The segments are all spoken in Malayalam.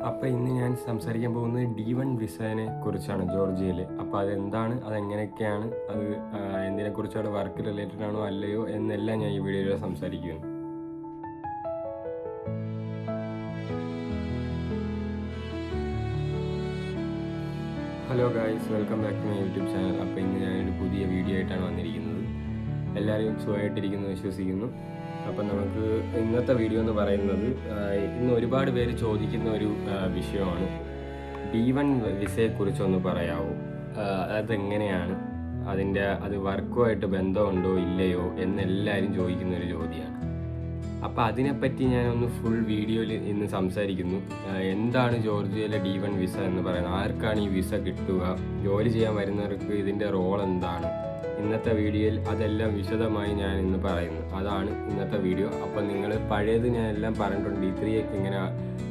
അപ്പോൾ ഇന്ന് ഞാൻ സംസാരിക്കാൻ പോകുന്നത് D1 വിസയെ കുറിച്ചാണ് ജോർജിയയിൽ. അപ്പോൾ അതെന്താണ്, അതെങ്ങനെയൊക്കെയാണ്, അത് എന്തിനെക്കുറിച്ചാണ്, വർക്ക് റിലേറ്റഡ് ആണോ അല്ലയോ എന്നെല്ലാം ഞാൻ ഈ വീഡിയോയിൽ സംസാരിക്കുന്നു. Hello guys, welcome back to my YouTube channel. അപ്പോൾ ഇന്ന് ഞാനൊരു പുതിയ വീഡിയോ ആയിട്ടാണ് വന്നിരിക്കുന്നത്. എല്ലാവരും സുഖമായിട്ടിരിക്കുന്നു വിശ്വസിക്കുന്നു. അപ്പം നമുക്ക് ഇന്നത്തെ വീഡിയോ എന്ന് പറയുന്നത്, ഇന്ന് ഒരുപാട് പേര് ചോദിക്കുന്ന ഒരു വിഷയമാണ്. D1 വിസയെക്കുറിച്ചൊന്ന് പറയാമോ, അതെങ്ങനെയാണ്, അത് വർക്കുമായിട്ട് ബന്ധമുണ്ടോ ഇല്ലയോ എന്നെല്ലാവരും ചോദിക്കുന്ന ഒരു ചോദ്യമാണ്. അപ്പോൾ അതിനെപ്പറ്റി ഞാനൊന്ന് ഫുൾ വീഡിയോയിൽ ഇന്ന് സംസാരിക്കുന്നു. എന്താണ് ജോർജിയയിലെ D1 വിസ എന്ന് പറയുന്നത്, ആർക്കാണ് ഈ വിസ കിട്ടുക, ജോലി ചെയ്യാൻ വരുന്നവർക്ക് ഇതിൻ്റെ റോൾ എന്താണ്, ഇന്നത്തെ വീഡിയോയിൽ അതെല്ലാം വിശദമായി ഞാൻ ഇന്ന് പറയുന്നു. അതാണ് ഇന്നത്തെ വീഡിയോ. അപ്പോൾ നിങ്ങൾ പഴയത് ഞാൻ എല്ലാം പറഞ്ഞിട്ടുണ്ട്, D3 എങ്ങനെ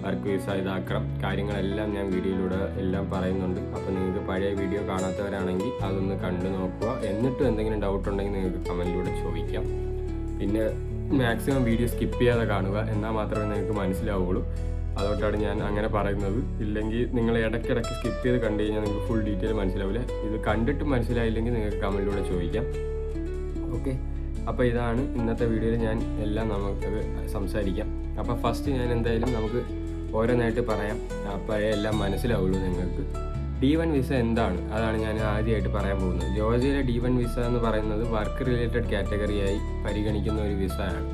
വർക്ക് വിസ ഇതാക്കണം, കാര്യങ്ങളെല്ലാം ഞാൻ വീഡിയോയിലൂടെ എല്ലാം പറയുന്നുണ്ട്. അപ്പോൾ നിങ്ങൾക്ക് പഴയ വീഡിയോ കാണാത്തവരാണെങ്കിൽ അതൊന്ന് കണ്ടു നോക്കുക. എന്നിട്ടും എന്തെങ്കിലും ഡൗട്ട് ഉണ്ടെങ്കിൽ നിങ്ങൾക്ക് കമൻറ്റിലൂടെ ചോദിക്കാം. പിന്നെ മാക്സിമം വീഡിയോ സ്കിപ്പ് ചെയ്യാതെ കാണുക, എന്നാൽ മാത്രമേ നിങ്ങൾക്ക് മനസ്സിലാവുള്ളൂ. അതുകൊണ്ടാണ് ഞാൻ അങ്ങനെ പറയുന്നത്. ഇല്ലെങ്കിൽ നിങ്ങൾ ഇടയ്ക്കിടയ്ക്ക് സ്കിപ്പ് ചെയ്ത് കണ്ടു കഴിഞ്ഞാൽ നിങ്ങൾക്ക് ഫുൾ ഡീറ്റെയിൽ മനസ്സിലാവില്ല. ഇത് കണ്ടിട്ട് മനസ്സിലായില്ലെങ്കിൽ നിങ്ങൾക്ക് കമൻറ്റിലൂടെ ചോദിക്കാം. ഓക്കെ, അപ്പോൾ ഇതാണ് ഇന്നത്തെ വീഡിയോയിൽ ഞാൻ എല്ലാം നമുക്ക് സംസാരിക്കാം. അപ്പോൾ ഫസ്റ്റ് ഞാൻ എന്തായാലും നമുക്ക് ഓരോന്നായിട്ട് പറയാം, അപ്പോഴേ എല്ലാം മനസ്സിലാവുള്ളൂ നിങ്ങൾക്ക്. D1 വിസ എന്താണ്, അതാണ് ഞാൻ ആദ്യമായിട്ട് പറയാൻ പോകുന്നത്. ജോർജിയയിലെ D1 വിസ എന്ന് പറയുന്നത് വർക്ക് റിലേറ്റഡ് കാറ്റഗറിയായി പരിഗണിക്കുന്ന ഒരു വിസയാണ്.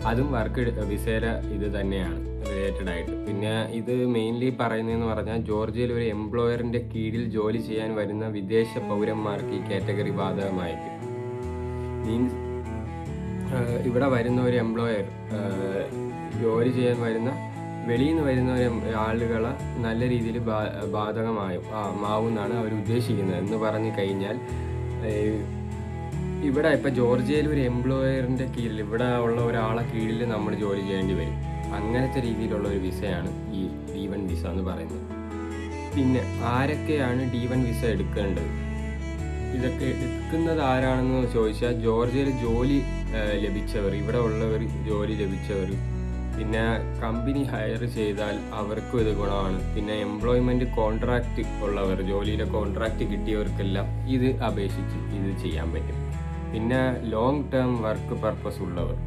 അതും വർക്ക് വിസയുടെ ഇത് തന്നെയാണ് റിലേറ്റഡ് ആയിട്ട്. പിന്നെ ഇത് മെയിൻലി പറയുന്നതെന്ന് പറഞ്ഞാൽ, ജോർജിയയിൽ ഒരു എംപ്ലോയറിൻ്റെ കീഴിൽ ജോലി ചെയ്യാൻ വരുന്ന വിദേശ പൗരന്മാർക്ക് ഈ കാറ്റഗറി ബാധകമായിരിക്കും. മീൻസ് ഇവിടെ വരുന്ന ഒരു എംപ്ലോയർ ജോലി ചെയ്യാൻ വരുന്ന വെളിയിൽ നിന്ന് വരുന്ന ആളുകളെ നല്ല രീതിയിൽ മാവുമെന്നാണ് അവർ ഉദ്ദേശിക്കുന്നത്. എന്ന് പറഞ്ഞു കഴിഞ്ഞാൽ, ഇവിടെ ഇപ്പം ജോർജിയയിൽ ഒരു എംപ്ലോയറിൻ്റെ കീഴിൽ, ഇവിടെ ഉള്ള ഒരാളെ കീഴിൽ നമ്മൾ ജോലി ചെയ്യേണ്ടി വരും. അങ്ങനത്തെ രീതിയിലുള്ള ഒരു വിസയാണ് ഈ D1 വിസ എന്ന് പറയുന്നത്. പിന്നെ ആരൊക്കെയാണ് D1 വിസ എടുക്കേണ്ടത്, ഇതൊക്കെ എടുക്കുന്നത് ആരാണെന്ന് ചോദിച്ചാൽ, ജോർജിയയിൽ ജോലി ലഭിച്ചവർ, ഇവിടെ ഉള്ളവർ ജോലി ലഭിച്ചവർ, പിന്നെ കമ്പനി ഹയർ ചെയ്താൽ അവർക്കും ഇത് ഗുണമാണ്. പിന്നെ എംപ്ലോയ്മെൻറ്റ് കോൺട്രാക്റ്റ് ഉള്ളവർ, ജോലിയിലെ കോൺട്രാക്റ്റ് കിട്ടിയവർക്കെല്ലാം ഇത് അപേക്ഷിച്ച് ഇത് ചെയ്യാൻ പറ്റും. പിന്നെ ലോങ് ടേം വർക്ക് പർപ്പസ് ഉള്ളവർ,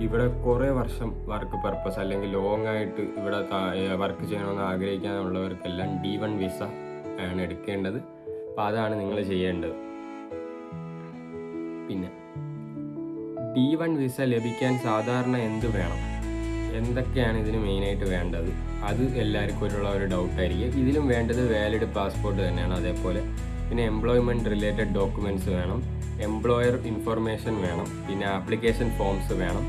ഇവിടെ കുറേ വർഷം വർക്ക് പർപ്പസ് അല്ലെങ്കിൽ ലോങ് ആയിട്ട് ഇവിടെ വർക്ക് ചെയ്യണമെന്ന് ആഗ്രഹിക്കാനുള്ളവർക്കെല്ലാം D1 വിസ ആണ് എടുക്കേണ്ടത്. അപ്പോൾ അതാണ് നിങ്ങൾ ചെയ്യേണ്ടത്. പിന്നെ D1 വിസ ലഭിക്കാൻ സാധാരണ എന്ത് വേണം, എന്തൊക്കെയാണ് ഇതിന് മെയിനായിട്ട് വേണ്ടത്, അത് എല്ലാവർക്കും ഒരു ഡൗട്ടായിരിക്കും. ഇതിലും വേണ്ടത് വാലിഡ് പാസ്പോർട്ട് തന്നെയാണ്. അതേപോലെ പിന്നെ എംപ്ലോയ്മെൻറ്റ് റിലേറ്റഡ് ഡോക്യുമെൻറ്റ്സ് വേണം, എംപ്ലോയർ ഇൻഫർമേഷൻ വേണം, പിന്നെ ആപ്ലിക്കേഷൻ ഫോംസ് വേണം,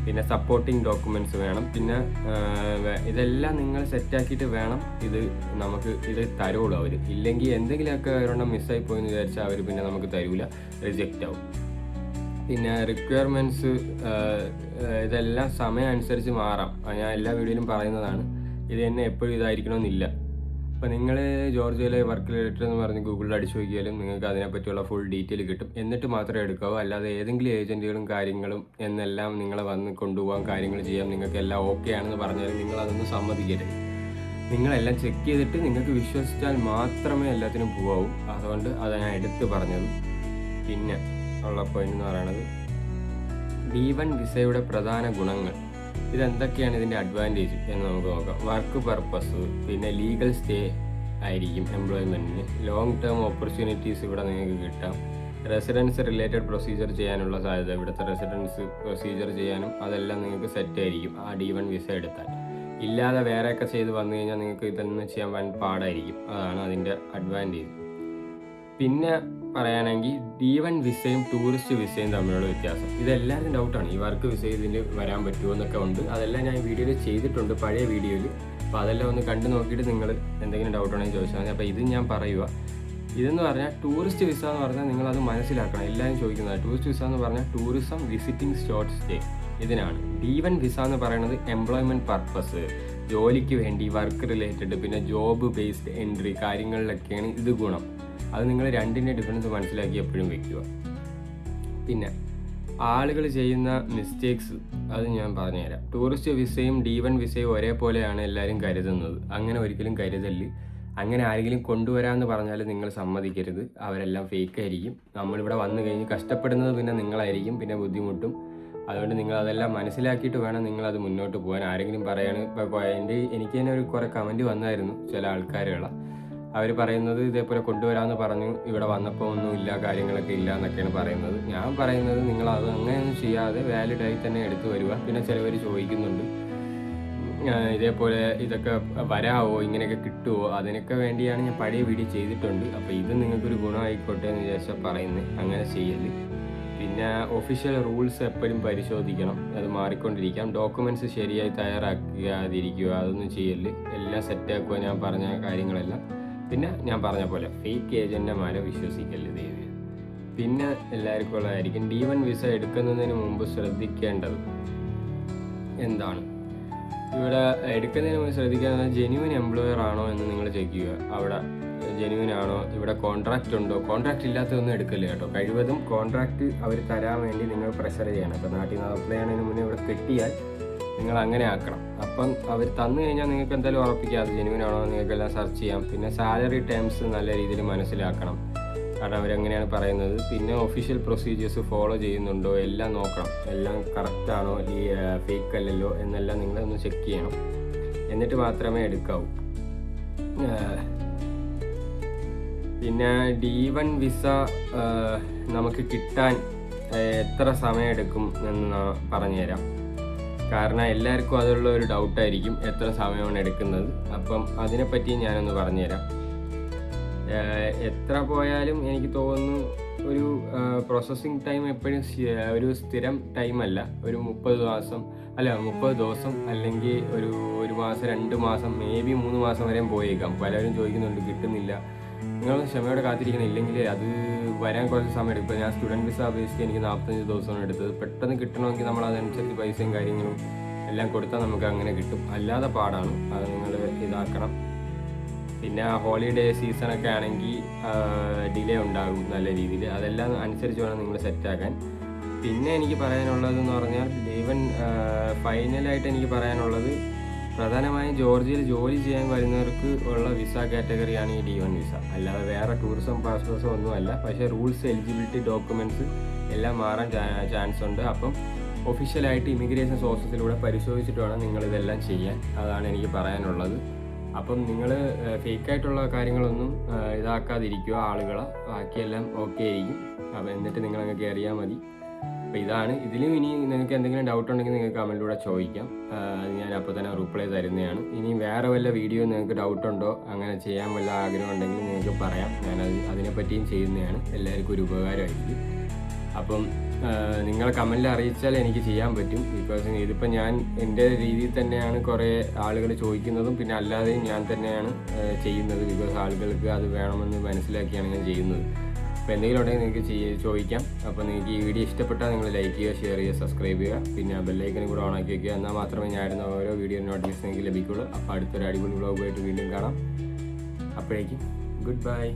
പിന്നെ സപ്പോർട്ടിങ് ഡോക്യുമെൻറ്റ്സ് വേണം. പിന്നെ ഇതെല്ലാം നിങ്ങൾ സെറ്റാക്കിയിട്ട് വേണം നമുക്ക് ഇത് തരുള്ളൂ അവർ. ഇല്ലെങ്കിൽ എന്തെങ്കിലുമൊക്കെ ഒരെണ്ണം മിസ്സായി പോയെന്ന് വിചാരിച്ചാൽ അവർ പിന്നെ നമുക്ക് തരൂല, റിജക്റ്റ് ആവും. പിന്നെ റിക്വയർമെൻറ്റ്സ് ഇതെല്ലാം സമയം അനുസരിച്ച് മാറാം. ഞാൻ എല്ലാ വീഡിയോയിലും പറയുന്നതാണ്, ഇത് തന്നെ എപ്പോഴും ഇതായിരിക്കണമെന്നില്ല. അപ്പോൾ നിങ്ങൾ ജോർജിയയിലെ വർക്ക് റിലേറ്റഡ് എന്ന് പറഞ്ഞ് ഗൂഗിളിൽ അടിച്ചു നോക്കിയാലും നിങ്ങൾക്ക് അതിനെപ്പറ്റിയുള്ള ഫുൾ ഡീറ്റെയിൽ കിട്ടും. എന്നിട്ട് മാത്രമേ എടുക്കാവൂ. അല്ലാതെ ഏതെങ്കിലും ഏജൻറ്റുകളും കാര്യങ്ങളും എന്നെല്ലാം നിങ്ങളെ വന്ന് കൊണ്ടുപോകാൻ കാര്യങ്ങൾ ചെയ്യാം, നിങ്ങൾക്ക് എല്ലാം ഓക്കെ ആണെന്ന് പറഞ്ഞാൽ നിങ്ങളതൊന്നും സമ്മതിക്കരുത്. നിങ്ങളെല്ലാം ചെക്ക് ചെയ്തിട്ട് നിങ്ങൾക്ക് വിശ്വസിച്ചാൽ മാത്രമേ എല്ലാത്തിനും പോകാവൂ. അതുകൊണ്ട് അത് ഞാൻ എടുത്ത് പറഞ്ഞത്. പിന്നെ ഉള്ള പോയിന്റ് എന്ന് പറയുന്നത്, D1 വിസയുടെ പ്രധാന ഗുണങ്ങൾ, ഇതെന്തൊക്കെയാണ് ഇതിൻ്റെ അഡ്വാൻറ്റേജ് എന്ന് നമുക്ക് നോക്കാം. വർക്ക് പർപ്പസ്, പിന്നെ ലീഗൽ സ്റ്റേ ആയിരിക്കും എംപ്ലോയ്മെൻറ്റിന്, ലോങ് ടേം ഓപ്പർച്യൂണിറ്റീസ് ഇവിടെ നിങ്ങൾക്ക് കിട്ടാം, റെസിഡൻസ് റിലേറ്റഡ് പ്രൊസീജിയർ ചെയ്യാനുള്ള സാധ്യത, ഇവിടുത്തെ റെസിഡൻസ് പ്രൊസീജിയർ ചെയ്യാനും അതെല്ലാം നിങ്ങൾക്ക് സെറ്റ് ആയിരിക്കും ആ D1 വിസ എടുത്താൽ. ഇല്ലാതെ വേറെയൊക്കെ ചെയ്ത് വന്നു കഴിഞ്ഞാൽ നിങ്ങൾക്ക് ഇതൊന്നും ചെയ്യാൻ പാടായിരിക്കും. അതാണ് അതിൻ്റെ അഡ്വാൻറ്റേജ്. പിന്നെ പറയുകയാണെങ്കിൽ D1 വിസയും ടൂറിസ്റ്റ് വിസയും തമ്മിലുള്ള വ്യത്യാസം, ഇതെല്ലാവരും ഡൗട്ടാണ്. ഈ വർക്ക് വിസ ഇതിന് വരാൻ പറ്റുമോ എന്നൊക്കെ ഉണ്ട്. അതെല്ലാം ഞാൻ വീഡിയോയിൽ ചെയ്തിട്ടുണ്ട്, പഴയ വീഡിയോയിൽ. അപ്പോൾ അതെല്ലാം ഒന്ന് കണ്ടു നോക്കിയിട്ട് നിങ്ങൾ എന്തെങ്കിലും ഡൗട്ട് ഉണ്ടെങ്കിൽ ചോദിച്ചാൽ മതി. അപ്പോൾ ഇത് ഞാൻ പറയുക. ഇതെന്ന് പറഞ്ഞാൽ ടൂറിസ്റ്റ് വിസ എന്ന് പറഞ്ഞാൽ നിങ്ങളത് മനസ്സിലാക്കണം. എല്ലാവരും ചോദിക്കുന്നത് ടൂറിസ്റ്റ് വിസ എന്ന് പറഞ്ഞാൽ ടൂറിസം വിസിറ്റിംഗ് ഷോർട്ട് സ്റ്റേ, ഇതിനാണ്. D1 വിസ എന്ന് പറയുന്നത് എംപ്ലോയ്മെൻറ്റ് പർപ്പസ്, ജോലിക്ക് വേണ്ടി, വർക്ക് റിലേറ്റഡ്, പിന്നെ ജോബ് ബേസ്ഡ് എൻട്രി കാര്യങ്ങളിലൊക്കെയാണ് ഇത് ഗുണം. അത് നിങ്ങൾ രണ്ടിൻ്റെ ഡിഫറൻസ് മനസ്സിലാക്കി എപ്പോഴും വയ്ക്കുക. പിന്നെ ആളുകൾ ചെയ്യുന്ന മിസ്റ്റേക്സ് അത് ഞാൻ പറഞ്ഞുതരാം. ടൂറിസ്റ്റ് വിസയും D1 വിസയും ഒരേപോലെയാണ് എല്ലാവരും കരുതുന്നത്. അങ്ങനെ ഒരിക്കലും കരുതല്ല്. അങ്ങനെ ആരെങ്കിലും കൊണ്ടുവരാമെന്ന് പറഞ്ഞാൽ നിങ്ങൾ സമ്മതിക്കരുത്. അവരെല്ലാം ഫേക്ക് ആയിരിക്കും. നമ്മളിവിടെ വന്നു കഴിഞ്ഞ് കഷ്ടപ്പെടുന്നത് പിന്നെ നിങ്ങളായിരിക്കും, പിന്നെ ബുദ്ധിമുട്ടും. അതുകൊണ്ട് നിങ്ങൾ അതെല്ലാം മനസ്സിലാക്കിയിട്ട് വേണം നിങ്ങളത് മുന്നോട്ട് പോകാൻ. ആരെങ്കിലും പറയാണ്, ഇപ്പോൾ എനിക്ക് തന്നെ കുറേ കമൻറ്റ് വന്നായിരുന്നു ചില ആൾക്കാരുകളെ. അവർ പറയുന്നത് ഇതേപോലെ കൊണ്ടുവരാമെന്ന് പറഞ്ഞു, ഇവിടെ വന്നപ്പോൾ ഒന്നും ഇല്ല, കാര്യങ്ങളൊക്കെ ഇല്ല എന്നൊക്കെയാണ് പറയുന്നത്. ഞാൻ പറയുന്നത് നിങ്ങളത് അങ്ങനെയൊന്നും ചെയ്യാതെ വാലിഡായി തന്നെ എടുത്തു വരിക. പിന്നെ ചിലവർ ചോദിക്കുന്നുണ്ട് ഇതേപോലെ ഇതൊക്കെ വരാമോ, ഇങ്ങനെയൊക്കെ കിട്ടുമോ, അതിനൊക്കെ വേണ്ടിയാണ് ഞാൻ പഴയ വീഡിയോ ചെയ്തിട്ടുണ്ട്. അപ്പോൾ ഇത് നിങ്ങൾക്കൊരു ഗുണമായിക്കോട്ടെ എന്ന് വിചാരിച്ചാൽ പറയുന്നത്. അങ്ങനെ ചെയ്യല്. പിന്നെ ഒഫീഷ്യൽ റൂൾസ് എപ്പോഴും പരിശോധിക്കണം, അത് മാറിക്കൊണ്ടിരിക്കാം. ഡോക്യുമെൻറ്റ്സ് ശരിയായി തയ്യാറാക്കാതിരിക്കുക, അതൊന്നും ചെയ്യല്. എല്ലാം സെറ്റാക്കുക, ഞാൻ പറഞ്ഞ കാര്യങ്ങളെല്ലാം. പിന്നെ ഞാൻ പറഞ്ഞ പോലെ ഫേക്ക് ഏജൻറ്റുമാരെ വിശ്വസിക്കല് ദയവ്. പിന്നെ എല്ലാവർക്കും ഉള്ളതായിരിക്കും D1 വിസ എടുക്കുന്നതിന് മുമ്പ് ശ്രദ്ധിക്കേണ്ടത് എന്താണ്? ഇവിടെ എടുക്കുന്നതിന് മുമ്പ് ശ്രദ്ധിക്കേണ്ടത് ജെന്യുവൻ എംപ്ലോയർ ആണോ എന്ന് നിങ്ങൾ ചെക്ക് ചെയ്യുക. അവിടെ ജെന്യുവൻ ആണോ, ഇവിടെ കോൺട്രാക്റ്റ് ഉണ്ടോ? കോൺട്രാക്റ്റ് ഇല്ലാത്തതൊന്നും എടുക്കില്ല കേട്ടോ. കഴിവതും കോൺട്രാക്റ്റ് അവർ തരാൻ വേണ്ടി നിങ്ങൾ പ്രഷർ ചെയ്യണം. ഇപ്പോൾ നാട്ടിൽ നിന്ന് അപ്ലൈ ചെയ്യണതിന് മുന്നേ ഇവിടെ കെട്ടിയാൽ നിങ്ങൾ അങ്ങനെ ആക്കണം. അപ്പം അവർ തന്നു കഴിഞ്ഞാൽ നിങ്ങൾക്ക് എന്തായാലും ഉറപ്പിക്കാം അത് ജെന്യുവൻ ആണോ എന്ന് നിങ്ങൾക്കെല്ലാം സെർച്ച് ചെയ്യാം. പിന്നെ സാലറി ടേംസ് നല്ല രീതിയിൽ മനസ്സിലാക്കണം, കാരണം അവരെങ്ങനെയാണ് പറയുന്നത്. പിന്നെ ഒഫീഷ്യൽ പ്രൊസീജിയേഴ്സ് ഫോളോ ചെയ്യുന്നുണ്ടോ എല്ലാം നോക്കണം. എല്ലാം കറക്റ്റാണോ, ഈ ഫേക്ക് അല്ലല്ലോ എന്നെല്ലാം നിങ്ങളൊന്ന് ചെക്ക് ചെയ്യണം. എന്നിട്ട് മാത്രമേ എടുക്കാവൂ. പിന്നെ D1 വിസ നമുക്ക് കിട്ടാൻ എത്ര സമയം എടുക്കും എന്ന് പറഞ്ഞുതരാം. കാരണം എല്ലാവർക്കും അതുള്ള ഒരു ഡൗട്ടായിരിക്കും, എത്ര സമയമാണ് എടുക്കുന്നത്. അപ്പം അതിനെപ്പറ്റി ഞാനൊന്ന് പറഞ്ഞുതരാം. എത്ര പോയാലും എനിക്ക് തോന്നുന്നു ഒരു പ്രോസസ്സിങ് ടൈം എപ്പോഴും ഒരു സ്ഥിരം ടൈമല്ല. ഒരു 30 ദിവസം അല്ലെങ്കിൽ ഒരു മാസം, 2 മാസം, മേ ബി 3 മാസം വരെയും പോയേക്കാം. പലരും ചോദിക്കുന്നുണ്ട് കിട്ടുന്നില്ല. നിങ്ങൾ ക്ഷമയോടെ കാത്തിരിക്കണം, ഇല്ലെങ്കിൽ അത് വരാൻ കുറച്ച് സമയം എടുക്കും. ഇപ്പോൾ ഞാൻ സ്റ്റുഡൻറ്റ് വിസ അപേക്ഷിച്ച് എനിക്ക് 45 ദിവസമാണ് എടുത്തത്. പെട്ടെന്ന് കിട്ടണമെങ്കിൽ നമ്മൾ അതനുസരിച്ച് പൈസയും കാര്യങ്ങളും എല്ലാം കൊടുത്താൽ നമുക്ക് അങ്ങനെ കിട്ടും. അല്ലാതെ പാടാണ്, അത് നിങ്ങൾ ഇതാക്കണം. പിന്നെ ഹോളിഡേ സീസണൊക്കെ ആണെങ്കിൽ ഡിലേ ഉണ്ടാകും നല്ല രീതിയിൽ. അതെല്ലാം അനുസരിച്ച് വേണം നിങ്ങൾ സെറ്റാക്കാൻ. പിന്നെ എനിക്ക് പറയാനുള്ളതെന്ന് പറഞ്ഞാൽ D1 ഫൈനലായിട്ട് എനിക്ക് പറയാനുള്ളത് പ്രധാനമായും ജോർജിയയിൽ ജോലി ചെയ്യാൻ വരുന്നവർക്ക് ഉള്ള വിസ കാറ്റഗറിയാണ് ഈ D1 വിസ. അല്ലാതെ വേറെ ടൂറിസം പാസ്പോർട്ട്സോ ഒന്നുമല്ല. പക്ഷേ റൂൾസ്, എലിജിബിലിറ്റി, ഡോക്യുമെൻറ്റ്സ് എല്ലാം മാറാൻ ചാൻസ് ഉണ്ട്. അപ്പം ഒഫീഷ്യലായിട്ട് ഇമിഗ്രേഷൻ പ്രോസസ്സിലൂടെ പരിശോധിച്ചിട്ട് വേണം നിങ്ങളിതെല്ലാം ചെയ്യാൻ. അതാണ് എനിക്ക് പറയാനുള്ളത്. അപ്പം നിങ്ങൾ ഫേക്കായിട്ടുള്ള കാര്യങ്ങളൊന്നും ഇതാക്കാതിരിക്കുക ആളുകളെ. ബാക്കിയെല്ലാം ഓക്കെ ആയിരിക്കും. അപ്പം എന്നിട്ട് നിങ്ങളങ്ങ് കയറിയാൽ മതി. അപ്പോൾ ഇതാണ്. ഇതിലും ഇനി നിങ്ങൾക്ക് എന്തെങ്കിലും ഡൗട്ട് ഉണ്ടെങ്കിൽ നിങ്ങൾക്ക് കമൻറ്റിലൂടെ ചോദിക്കാം. അത് ഞാൻ അപ്പോൾ തന്നെ റിപ്ലൈ തരുന്നതാണ്. ഇനി വേറെ വല്ല വീഡിയോ നിങ്ങൾക്ക് ഡൗട്ടുണ്ടോ, അങ്ങനെ ചെയ്യാൻ വല്ല ആഗ്രഹം ഉണ്ടെങ്കിൽ നിങ്ങൾക്ക് പറയാം. അതിനെപ്പറ്റിയും ചെയ്യുന്നതാണ്. എല്ലാവർക്കും ഒരു ഉപകാരമായിരിക്കും. അപ്പം നിങ്ങൾ കമൻറ്റിൽ അറിയിച്ചാൽ എനിക്ക് ചെയ്യാൻ പറ്റും. ബിക്കോസ് ഇതിപ്പോൾ ഞാൻ എൻ്റെ രീതിയിൽ തന്നെയാണ് കുറേ ആളുകൾ ചോദിക്കുന്നതും പിന്നെ അല്ലാതെയും ഞാൻ തന്നെയാണ് ചെയ്യുന്നത്. ബിക്കോസ് ആളുകൾക്ക് അത് വേണമെന്ന് മനസ്സിലാക്കിയാണ് ഞാൻ ചെയ്യുന്നത്. അപ്പോൾ എന്തെങ്കിലും ഉണ്ടെങ്കിൽ നിങ്ങൾക്ക് ചോദിക്കാം. അപ്പോൾ നിങ്ങൾക്ക് ഈ വീഡിയോ ഇഷ്ടപ്പെട്ടാൽ നിങ്ങൾ ലൈക്ക് ചെയ്യുക, ഷെയർ ചെയ്യുക, സബ്സ്ക്രൈബ് ചെയ്യുക. പിന്നെ ബെല്ലൈക്കനും കൂടെ ഓണാക്കി വയ്ക്കുക. എന്നാൽ മാത്രമേ ഞാൻ ഇടുന്ന ഓരോ വീഡിയോ നോട്ടിഫിക്കേഷൻ നിങ്ങൾക്ക് ലഭിക്കുള്ളൂ. അപ്പോൾ അടുത്തൊരു അടിപൊളി വ്ളോഗുമായിട്ട് വീണ്ടും കാണാം. അപ്പോഴേക്കും ഗുഡ് ബൈ.